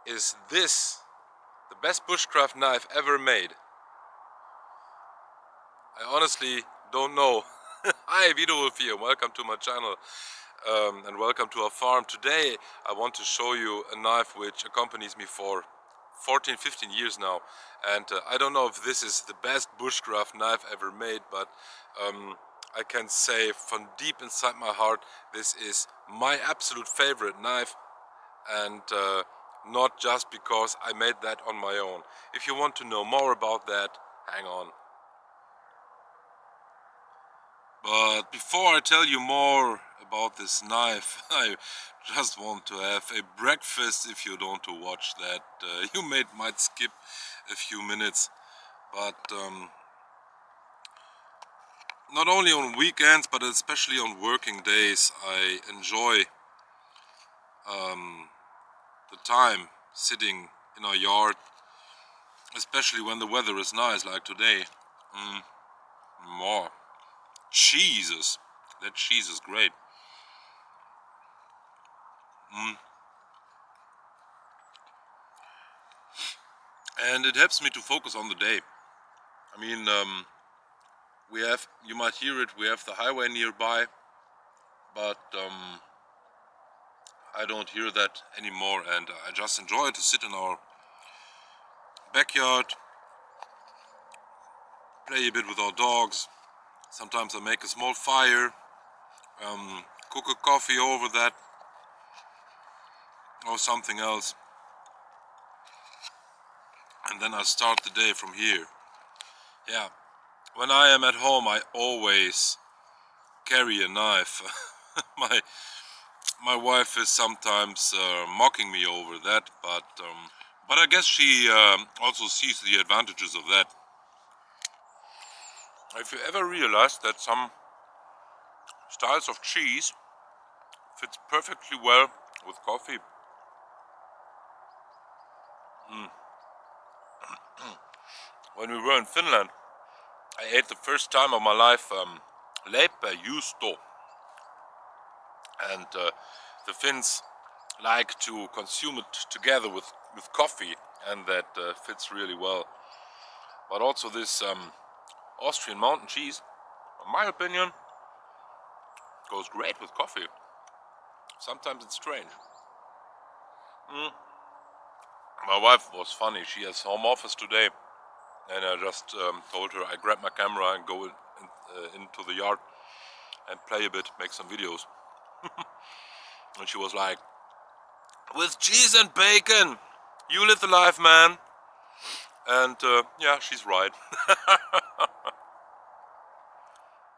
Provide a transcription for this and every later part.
Is this the best bushcraft knife ever made? I honestly don't know. Hi, Vito Wolf here, welcome to my channel and welcome to our farm. Today I want to show you a knife which accompanies me for 14-15 years now, and I don't know if this is the best bushcraft knife ever made, but I can say from deep inside my heart this is my absolute favorite knife, and not just because I made that on my own. If you want to know more about that, hang on. But before I tell you more about this knife, I just want to have a breakfast. If you don't want to watch that, you might skip a few minutes. But not only on weekends, but especially on working days, I enjoy the time sitting in our yard, especially when the weather is nice like today. More. Jesus, that cheese is great. And it helps me to focus on the day. I mean, we have, you might hear it, we have the highway nearby, but I don't hear that anymore, and I just enjoy to sit in our backyard, play a bit with our dogs. Sometimes I make a small fire, cook a coffee over that, or something else, and then I start the day from here. Yeah, when I am at home I always carry a knife. My wife is sometimes mocking me over that, but I guess she also sees the advantages of that. Have you ever realized that some styles of cheese fits perfectly well with coffee? When we were in Finland, I ate the first time of my life leipäjuusto, and the Finns like to consume it together with coffee, and that fits really well. But also this Austrian mountain cheese, in my opinion, goes great with coffee. Sometimes it's strange. My wife was funny. She has home office today, and I just told her I grab my camera and go into the yard and play a bit, make some videos. And she was like, "With cheese and bacon, you live the life, man." And yeah, she's right.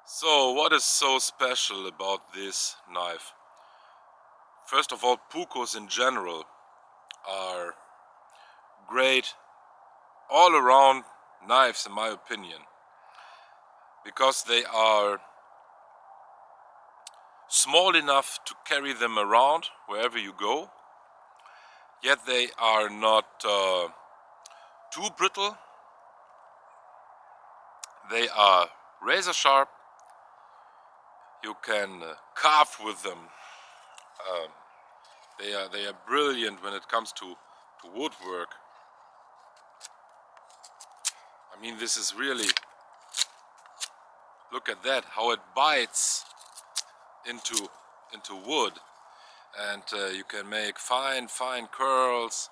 So what is so special about this knife? First of all, Puukkos in general are great all around knives, in my opinion, because they are small enough to carry them around wherever you go, yet they are not too brittle. They are razor sharp. You can carve with them. They are brilliant when it comes to woodwork. I mean, this is really, look at that, how it bites into wood, and you can make fine curls,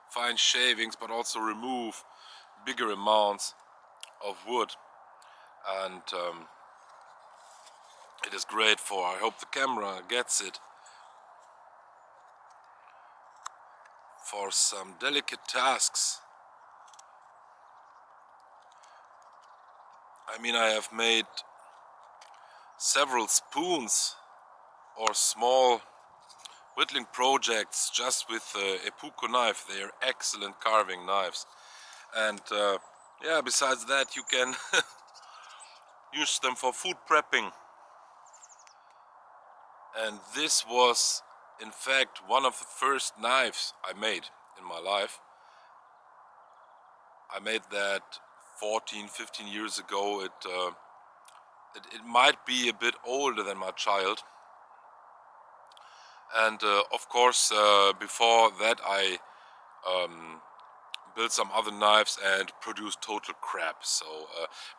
fine shavings, but also remove bigger amounts of wood. And it is great for, I hope the camera gets it, for some delicate tasks. I mean, I have made several spoons or small whittling projects just with a puukko knife. They are excellent carving knives, and yeah, besides that you can use them for food prepping. And this was in fact one of the first knives I made in my life. I made that 14-15 years ago. It might be a bit older than my child, and of course before that I build some other knives and produce total crap. So,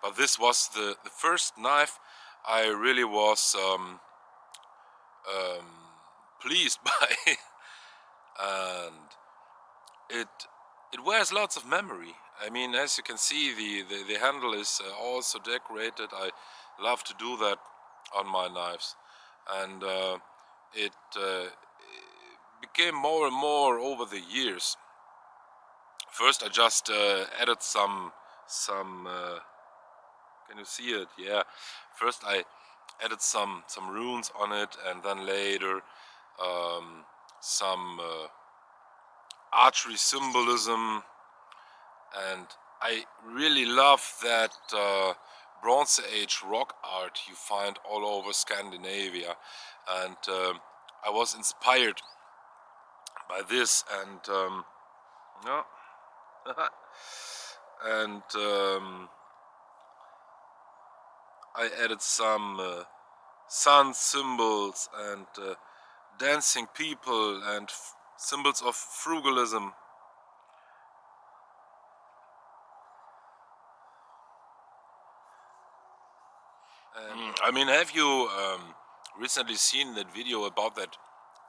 but this was the first knife I really was pleased by, and it wears lots of memory. I mean, as you can see, the handle is also decorated. I love to do that on my knives, and it became more and more over the years. First, I just added some. Can you see it? Yeah. First, I added some runes on it, and then later some archery symbolism, and I really love that Bronze Age rock art you find all over Scandinavia, and I was inspired by this, and yeah, and I added some sun symbols and dancing people and symbols of frugalism. I mean, have you recently seen that video about that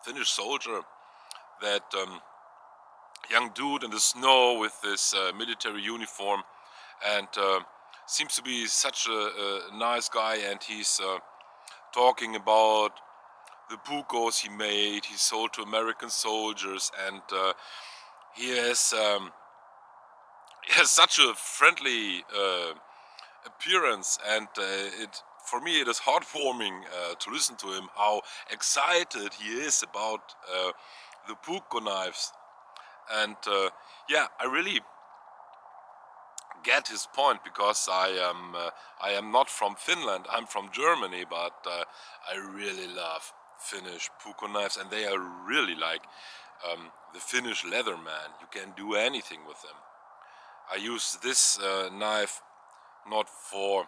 Finnish soldier, that young dude in the snow with this military uniform, and seems to be such a nice guy, and he's talking about the puukkos he made, he sold to American soldiers, and he has such a friendly appearance, and for me it is heartwarming to listen to him, how excited he is about the puukko knives. And yeah, I really get his point, because I am not from Finland, I'm from Germany, but I really love Finnish puukko knives, and they are really like the Finnish Leatherman. You can do anything with them. I use this knife not for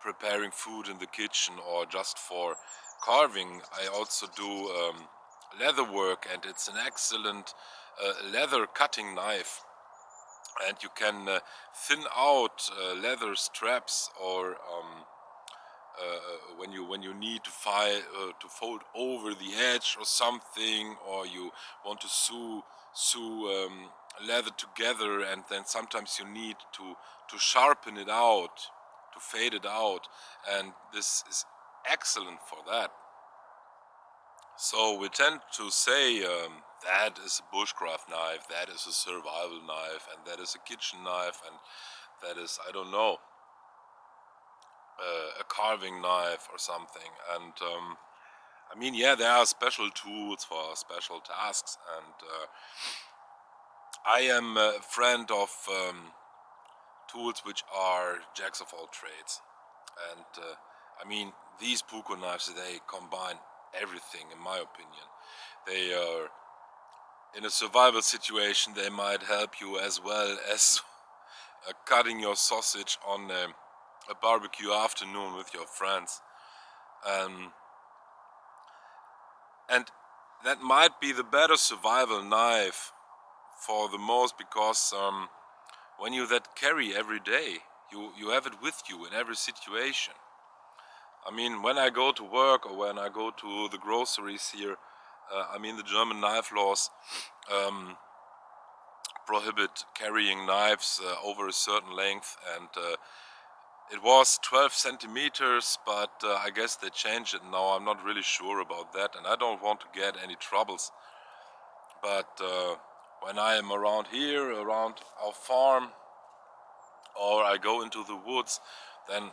preparing food in the kitchen or just for carving. I also do leather work, and it's an excellent leather cutting knife, and you can thin out leather straps, or when you need to fold over the edge or something, or you want to sew leather together, and then sometimes you need to sharpen it out, to fade it out, and this is excellent for that. So we tend to say that is a bushcraft knife, that is a survival knife, and that is a kitchen knife, and that is, I don't know, a carving knife or something. And I mean, yeah, there are special tools for special tasks, and I am a friend of tools which are jacks of all trades. And I mean, these puukko knives, they combine everything, in my opinion. They are, in a survival situation, they might help you as well as cutting your sausage on a barbecue afternoon with your friends. And that might be the better survival knife for the most, because when you that carry every day, you have it with you in every situation. I mean, when I go to work or when I go to the groceries here, I mean, the German knife laws prohibit carrying knives over a certain length, and it was 12 centimeters, but I guess they changed it now. I'm not really sure about that, and I don't want to get any troubles. But when I am around here, around our farm, or I go into the woods, then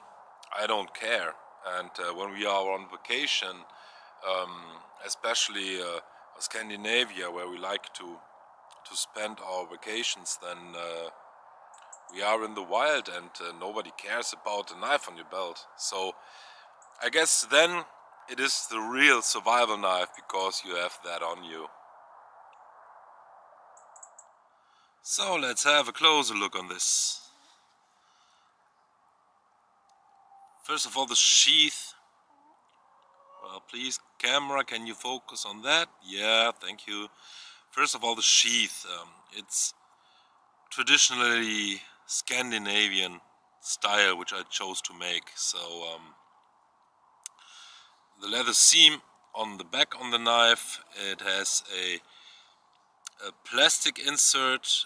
I don't care. And when we are on vacation, especially Scandinavia, where we like to spend our vacations, then we are in the wild, and nobody cares about a knife on your belt. So I guess then it is the real survival knife, because you have that on you. So let's have a closer look on this. First of all, the sheath. Well, please, camera, can you focus on that? Yeah, thank you. First of all, the sheath. It's traditionally Scandinavian style, which I chose to make. So the leather seam on the back on the knife, it has a plastic insert.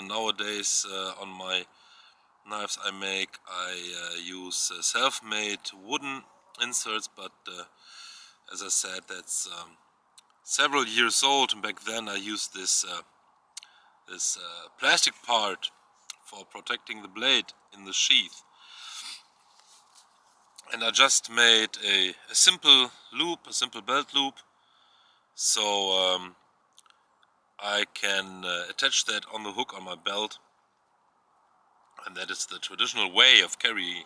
Nowadays on my knives I make, I use self-made wooden inserts, but as I said, that's several years old, and back then I used this plastic part for protecting the blade in the sheath. And I just made a simple loop, a simple belt loop, so I can attach that on the hook on my belt, and that is the traditional way of carrying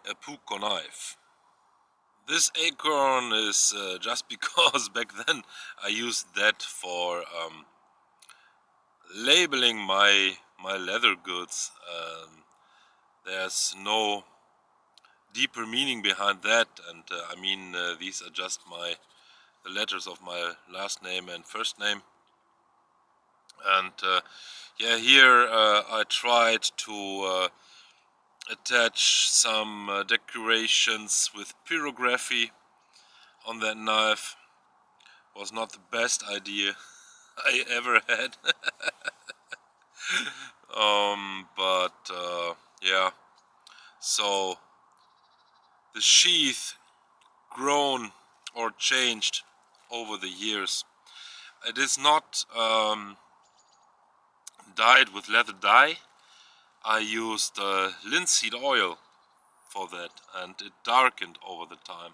a Puukkos knife. This acorn is just because back then I used that for labeling my leather goods. There's no deeper meaning behind that, and I mean these are just the letters of my last name and first name. And yeah, here I tried to attach some decorations with pyrography on that knife. Was not the best idea I ever had. But yeah, so the sheath grown or changed over the years. It is not dyed with leather dye. I used linseed oil for that, and it darkened over the time.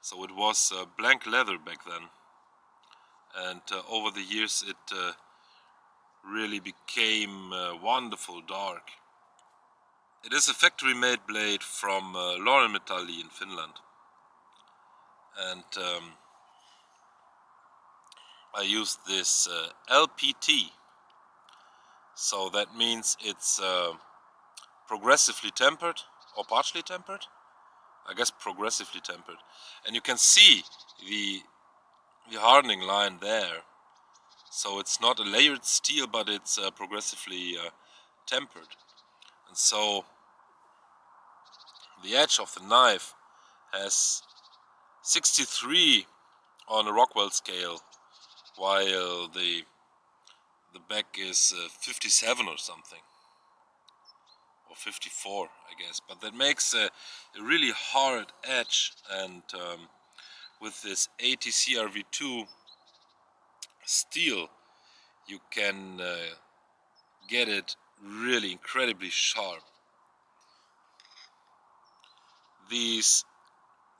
So it was blank leather back then, and over the years it really became wonderful dark. It is a factory-made blade from Metalli in Finland, and I used this LPT, so that means it's progressively tempered or partially tempered. I guess progressively tempered, and you can see the hardening line there. So it's not a layered steel, but it's progressively tempered, and so the edge of the knife has 63 on a Rockwell scale, while the back is 57 or something, or 54 I guess, but that makes a really hard edge, and with this ATCRV2 steel you can get it really incredibly sharp. These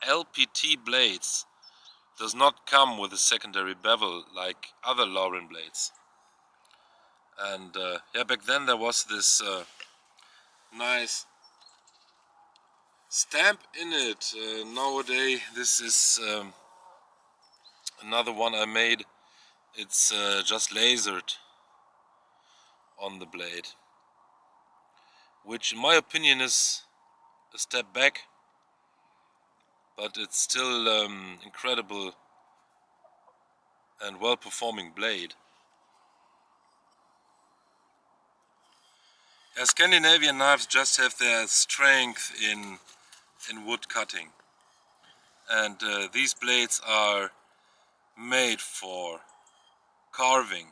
LPT blades does not come with a secondary bevel like other Lauren blades, and yeah, back then there was this nice stamp in it. Nowadays this is another one I made. It's just lasered on the blade, which in my opinion is a step back, but it's still incredible and well-performing blade. Scandinavian knives just have their strength in wood cutting, and these blades are made for carving,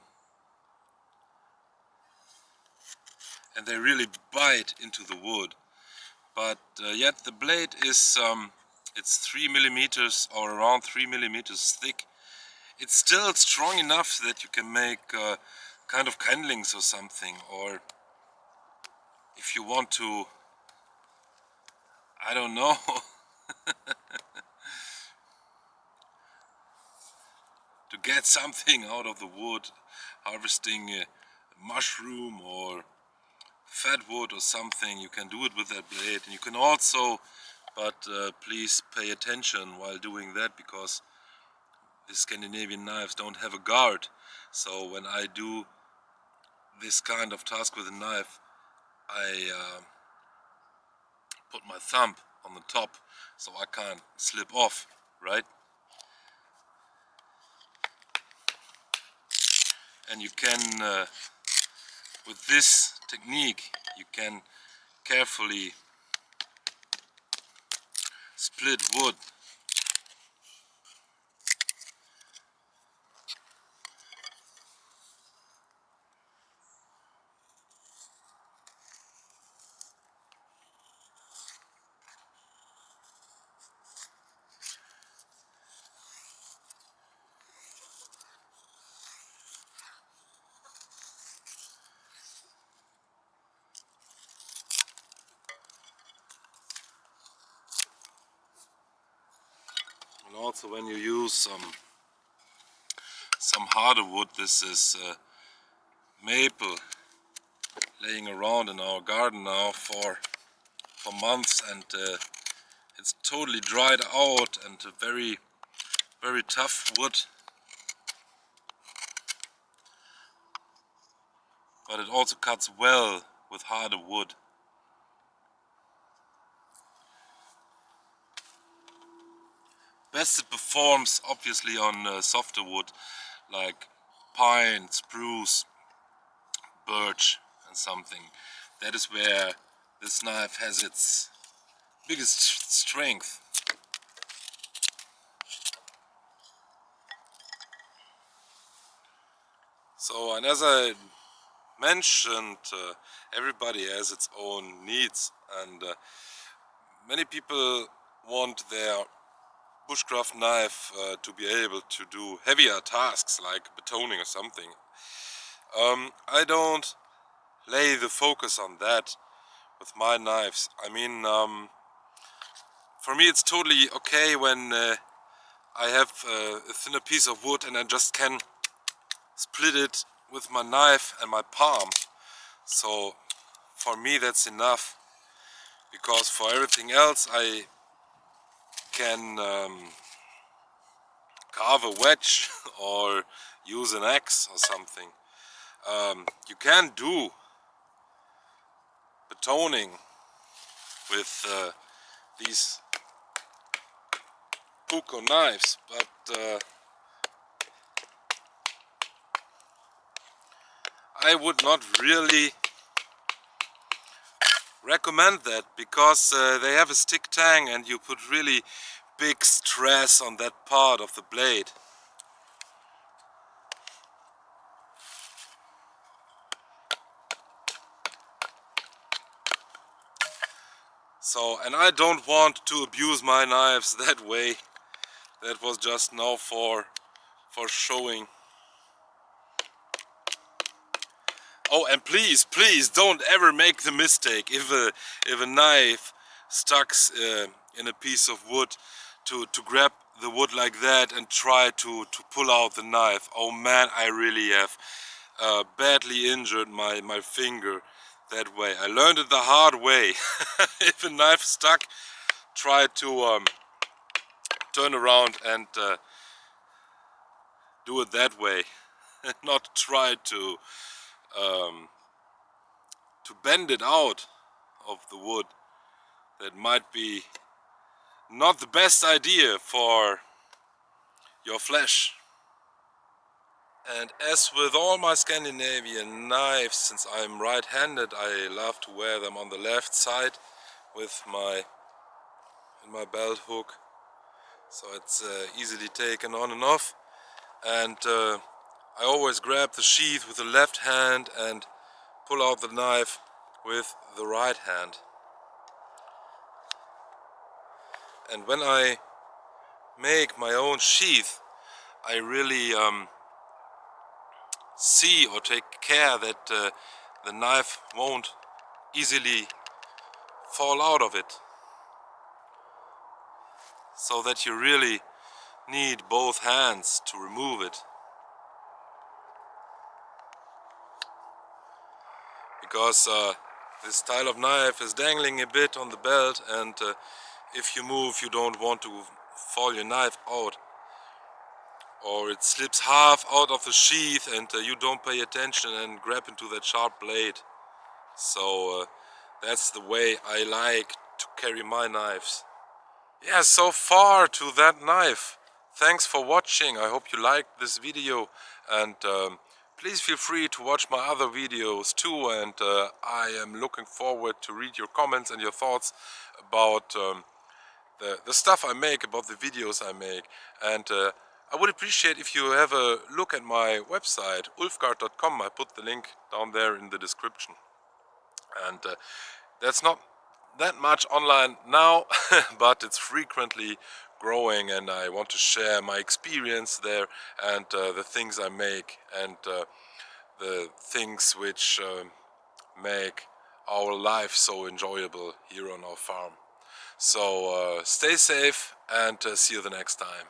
and they really bite into the wood. But yet the blade is it's 3 millimeters or around 3 millimeters thick. It's still strong enough that you can make kind of kindlings or something, or if you want to, I don't know, to get something out of the wood, harvesting a mushroom or fat wood or something, you can do it with that blade. And you can also, but please pay attention while doing that, because the Scandinavian knives don't have a guard. So when I do this kind of task with a knife, I put my thumb on the top so I can't slip off, right? and you can with this technique you can carefully split wood. And also when you use some harder wood, this is maple, laying around in our garden now for months, and it's totally dried out and a very tough wood, but it also cuts well with harder wood. Best it performs obviously on softer wood like pine, spruce, birch and something. That is where this knife has its biggest strength. So, and as I mentioned, everybody has its own needs, and many people want their bushcraft knife to be able to do heavier tasks like batoning or something. I don't lay the focus on that with my knives. I mean, for me it's totally okay when I have a thinner piece of wood and I just can split it with my knife and my palm. So for me that's enough, because for everything else I can carve a wedge or use an axe or something. You can do batoning with these Puukko knives, but I would not really recommend that, because they have a stick tang and you put really big stress on that part of the blade. So, and I don't want to abuse my knives that way. That was just now for showing. Oh, and please don't ever make the mistake, if a knife stuck in a piece of wood, to grab the wood like that and try to pull out the knife. Oh man, I really have badly injured my finger that way. I learned it the hard way. If a knife stuck, try to turn around and do it that way, and not try to bend it out of the wood. That might be not the best idea for your flesh. And as with all my Scandinavian knives, since I'm right-handed, I love to wear them on the left side with my belt hook, so it's easily taken on and off. And I always grab the sheath with the left hand and pull out the knife with the right hand. And when I make my own sheath, I really see or take care that the knife won't easily fall out of it, so that you really need both hands to remove it, because this style of knife is dangling a bit on the belt, and if you move, you don't want to fall your knife out, or it slips half out of the sheath and you don't pay attention and grab into that sharp blade. So that's the way I like to carry my knives. Yeah, so far to that knife. Thanks for watching. I hope you liked this video, and please feel free to watch my other videos too, and I am looking forward to read your comments and your thoughts about the stuff I make, about the videos I make. And I would appreciate if you have a look at my website, ulfgard.com. I put the link down there in the description. And that's not that much online now, but it's frequently growing, and I want to share my experience there, and the things I make, and the things which make our life so enjoyable here on our farm. So stay safe, and see you the next time.